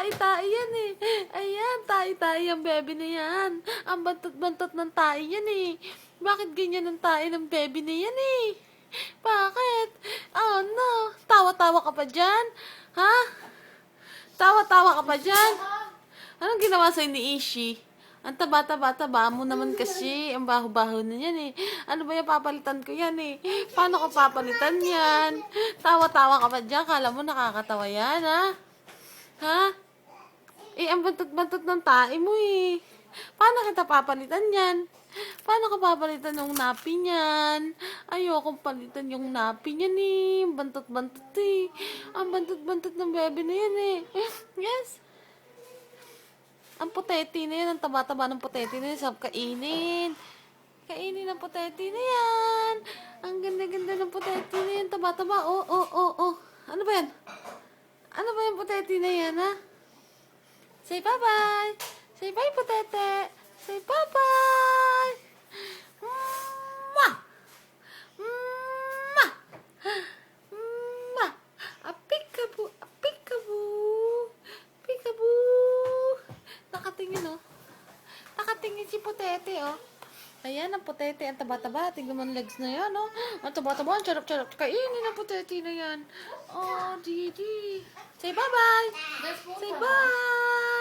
Tai-tai yan eh. Ayan, tai-tai ang bebe na yan. Ang bantot-bantot ng tai yan eh. Bakit ganyan ang tai ng bebe na yan eh? Bakit? Oh no. Tawa-tawa ka pa dyan? Ha? Tawa-tawa ka pa dyan? Anong ginawa sa'yo ni Ishi? Ang taba-taba-taba mo naman kasi. Ang baho-baho na yan eh. Ano ba yung papalitan ko yan eh? Paano ko papalitan yan? Tawa-tawa ka pa dyan? Kala mo nakakatawa yan ha? Ha? Eh, ang bantot-bantot ng tae mo eh. Paano kita papalitan yan? Paano ko papalitan yung napi niyan? Ayokong palitan yung napi niyan eh. Ang bantot-bantot eh. Ang bantot-bantot ng bebe na yan eh. Yes. Ang puteti na yan. Ang taba-taba ng puteti na yan. Sarap kainin. Kainin ang puteti na yan. Ang ganda-ganda ng puteti na yan. Taba-taba. Oh, oh, oh, oh. Ano ba yan? Ano ba yung puteti na yan, ha? Say bye-bye. Say bye, putete. Say bye-bye. Mwah! Mwah! Mwah! Apikaboo! Apikaboo! Apikaboo! Nakatingin, oh. Nakatingin si putete, oh. Ayan, ang putete. Ang taba-taba. Tingnan mo ang legs na yan, oh. Ang taba-taba. Ang charap-charap. Kainin ang putete na yan. Oh, Didi. Say bye-bye. Say bye.